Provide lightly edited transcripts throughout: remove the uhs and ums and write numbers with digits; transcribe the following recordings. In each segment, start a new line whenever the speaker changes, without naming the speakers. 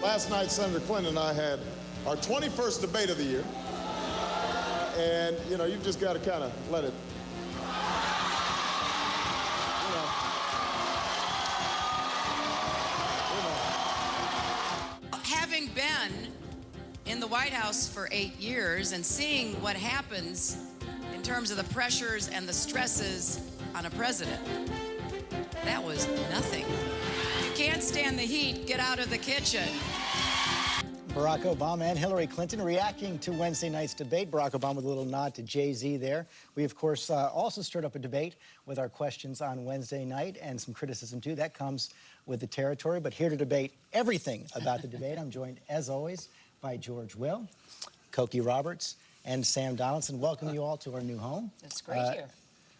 Last night, Senator Clinton and I had our 21st debate of the year. And, you know, you've just got to kind of let it,
Having been in the White House for 8 years and seeing what happens in terms of the pressures and the stresses on a president, that was nothing. You can't stand the heat, get out of the kitchen.
Barack Obama and Hillary Clinton reacting to Wednesday night's debate. Barack Obama with a little nod to Jay-Z there. We, of course, also stirred up a debate with our questions on Wednesday night and some criticism, too. That comes with the territory. But here to debate everything about the debate, I'm joined, as always, by George Will, Cokie Roberts, and Sam Donaldson. Welcome you all to our new home.
It's great here.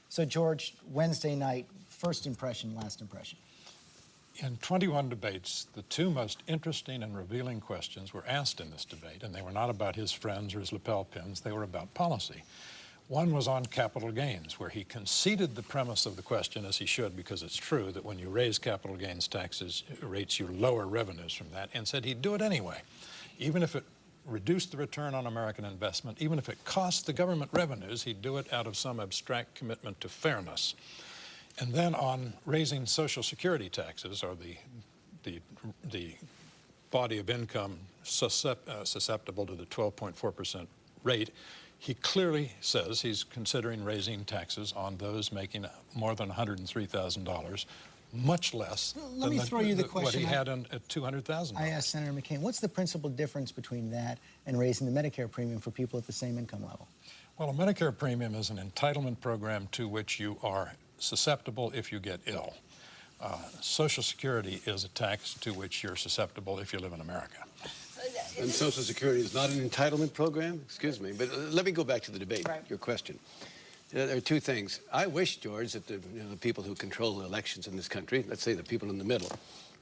So, George, Wednesday night, first impression, last impression.
In 21 debates, the two most interesting and revealing questions were asked in this debate, and they were not about his friends or his lapel pins. They were about policy. One was on capital gains, where he conceded the premise of the question, as he should, because it's true that when you raise capital gains taxes rates, you lower revenues from that, and said he'd do it anyway, even if it reduced the return on American investment, even if it cost the government revenues, he'd do it out of some abstract commitment to fairness. And then on raising Social Security taxes, or the body of income susceptible to the 12.4% rate, he clearly says he's considering raising taxes on those making more than $103,000, much less than what he had at $200,000.
I asked Senator McCain, what's the principal difference between that and raising the Medicare premium for people at the same income level?
Well, a Medicare premium is an entitlement program to which you are susceptible if you get ill. Social Security is a tax to which you're susceptible if you live in America.
And Social Security is not an entitlement program? Excuse me, but let me go back to the debate, your question. There are two things. I wish, George, that the people who control the elections in this country, let's say the people in the middle,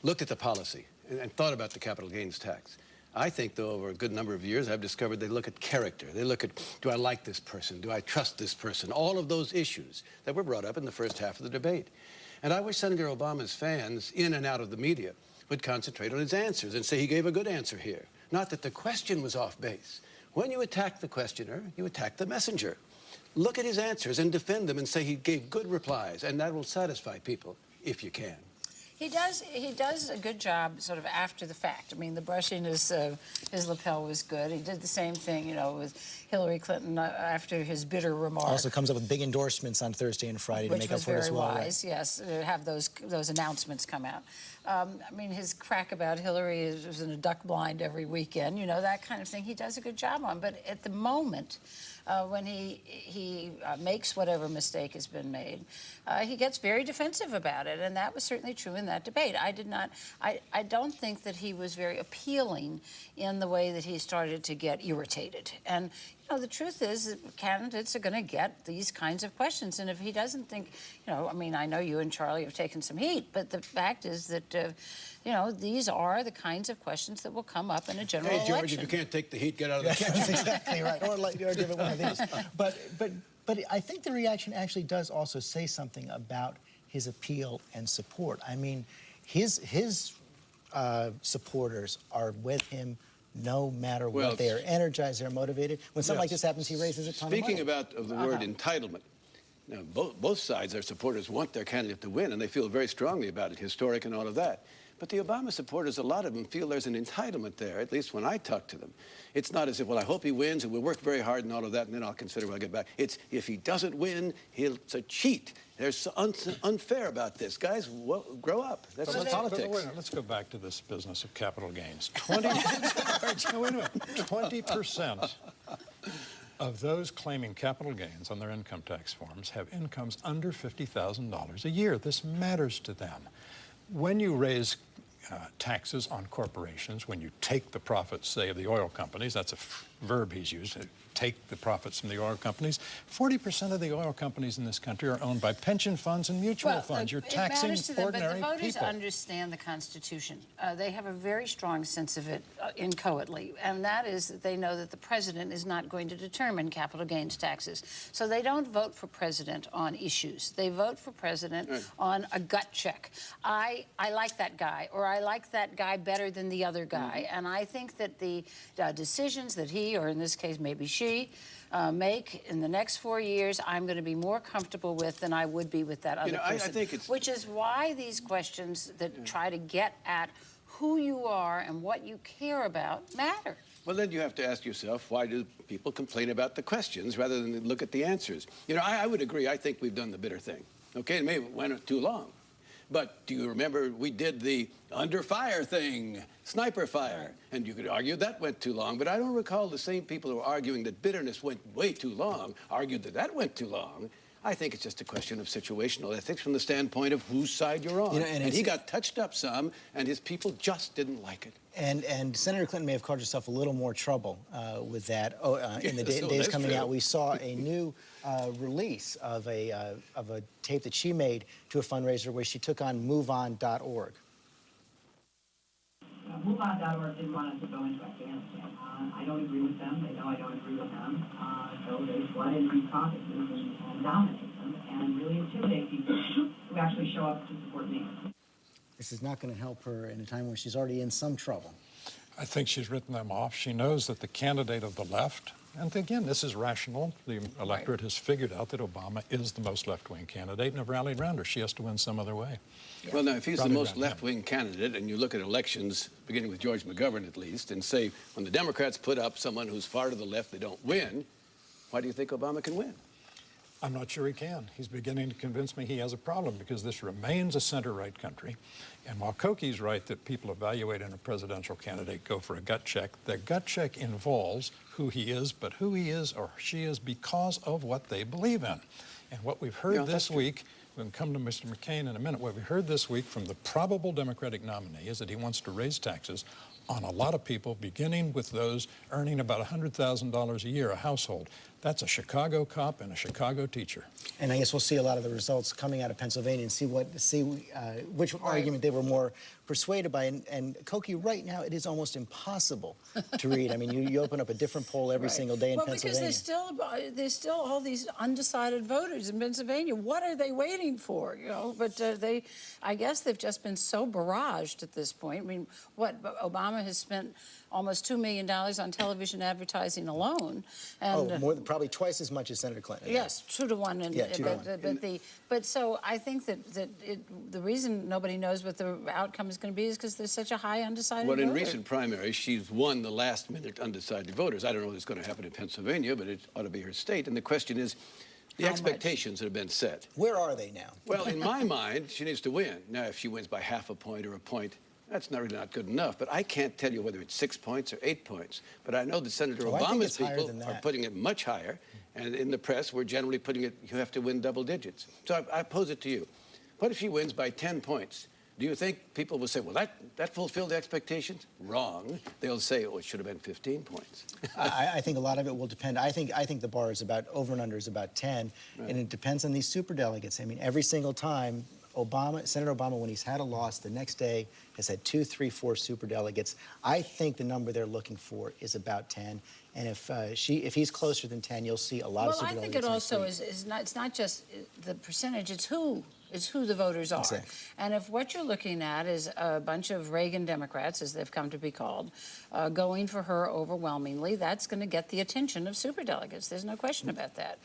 looked at the policy and thought about the capital gains tax. I think, though, over a good number of years, I've discovered they look at character. They look at, do I like this person? Do I trust this person? All of those issues that were brought up in the first half of the debate. And I wish Senator Obama's fans, in and out of the media, would concentrate on his answers and say he gave a good answer here. Not that the question was off base. When you attack the questioner, you attack the messenger. Look at his answers and defend them and say he gave good replies, and that will satisfy people, if you can.
He does a good job sort of after the fact. I mean, the brushing his lapel was good. He did the same thing, you know, with Hillary Clinton after his bitter remark.
Also comes up with big endorsements on Thursday and Friday to make up for it as well.
Which was very wise, yes, have those announcements come out. I mean, his crack about Hillary was in a duck blind every weekend, you know, that kind of thing. He does a good job on. But at the moment, when he makes whatever mistake has been made, he gets very defensive about it, and that was certainly true in that debate. I don't think that he was very appealing in the way that he started to get irritated. And you know, the truth is that candidates are going to get these kinds of questions, and if he doesn't think, you know, I mean, I know you and Charlie have taken some heat, but the fact is that, you know, these are the kinds of questions that will come up in a general election.
Hey, George, if you can't take the heat, get out of the kitchen.
That's exactly right. Or give it one of these. But I think the reaction actually does also say something about his appeal and support. I mean, his supporters are with him no matter what. They are energized, they're motivated. When something like this happens, he raises a ton of money.
Speaking about the word entitlement, now, both sides, their supporters want their candidate to win, and they feel very strongly about it, historic and all of that. But the Obama supporters, a lot of them feel there's an entitlement there, at least when I talk to them. It's not as if, well, I hope he wins, and we'll work very hard and all of that, and then I'll consider when I get back. It's, if he doesn't win, it's a cheat. There's unfair about this. Guys, grow up. That's politics.
But let's go back to this business of capital gains. 20% of those claiming capital gains on their income tax forms have incomes under $50,000 a year. This matters to them. When you raise taxes on corporations, when you take the profits, say, of the oil companies, that's a verb he's used, take the profits from the oil companies. 40% of the oil companies in this country are owned by pension funds and mutual funds. You're taxing ordinary people.
But the voters understand the Constitution. They have a very strong sense of it inchoately, and that is that they know that the president is not going to determine capital gains taxes. So they don't vote for president on issues. They vote for president on a gut check. I like that guy, or I I like that guy better than the other guy. And I think that the decisions that he, or in this case maybe she, make in the next 4 years, I'm going to be more comfortable with than I would be with that other person.
I think it's...
Which is why these questions that try to get at who you are and what you care about matter.
Well, then you have to ask yourself, why do people complain about the questions rather than look at the answers? You know, I would agree. I think we've done the bitter thing. Okay, it may have went too long. But do you remember we did the under fire thing, sniper fire? And you could argue that went too long. But I don't recall the same people who are arguing that bitterness went way too long argued that that went too long. I think it's just a question of situational ethics from the standpoint of whose side you're on. You know, and he got touched up some, and his people just didn't like it.
And Senator Clinton may have caused herself a little more trouble with that. In the days coming out, we saw a new release of a tape that she made to a fundraiser where she took on MoveOn.org.
MoveOn.org didn't want us to go into Afghanistan. I don't agree with them. They know I don't agree with them. So they flood into these caucuses and dominate them and really intimidate people who actually show up to support me.
This is not going to help her in a time when she's already in some trouble.
I think she's written them off. She knows that the candidate of the left, and again, this is rational. The electorate has figured out that Obama is the most left-wing candidate and have rallied around her. She has to win some other way.
Yeah. Well, now, if he's the most left-wing candidate, and you look at elections, beginning with George McGovern at least, and say, when the Democrats put up someone who's far to the left, they don't win, why do you think Obama can win?
I'm not sure he can. He's beginning to convince me he has a problem because this remains a center-right country. And while Cokie's right that people evaluating a presidential candidate go for a gut check, the gut check involves who he is, but who he is or she is because of what they believe in. And what we've heard this week, we can come to Mr. McCain in a minute, what we heard this week from the probable Democratic nominee is that he wants to raise taxes on a lot of people, beginning with those earning about $100,000 a year, a household. That's a Chicago cop and a Chicago teacher.
And I guess we'll see a lot of the results coming out of Pennsylvania and see which argument they were more persuaded by. And Cokie, right now, it is almost impossible to read. I mean, you open up a different poll every single day in Pennsylvania.
Because there's still all these undecided voters in Pennsylvania. What are they waiting for? You know, but I guess they've just been so barraged at this point. I mean, Obama has spent almost $2 million on television advertising alone. And,
probably twice as much as Senator Clinton.
Yes, 2 to 1. And,
yeah, 2 to 1.
But so I think that the reason nobody knows what the outcome is going to be is because there's such a high undecided voter.
Well, in recent primaries, she's won the last-minute undecided voters. I don't know what's going to happen in Pennsylvania, but it ought to be her state. And the question is, the expectations that have been set.
Where are they now?
Well, in my mind, she needs to win. Now, if she wins by half a point or a point, that's really not good enough. But I can't tell you whether it's 6 points or 8 points. But I know that Senator Obama's people are putting it much higher. And in the press, we're generally putting it, you have to win double digits. So I pose it to you. What if she wins by 10 points? Do you think people will say, well, that fulfilled the expectations? Wrong. They'll say, oh, it should have been 15 points.
I think a lot of it will depend. I think the bar is about, over and under is about 10. Right. And it depends on these superdelegates. I mean, every single time, Senator Obama, when he's had a loss, the next day has had 2, 3, 4 superdelegates. I think the number they're looking for is about 10. And if he's closer than 10, you'll see a lot of superdelegates.
Well, I think it also it's not just the percentage, it's who the voters are.
Exactly.
And if what you're looking at is a bunch of Reagan Democrats, as they've come to be called, going for her overwhelmingly, that's going to get the attention of superdelegates. There's no question about that.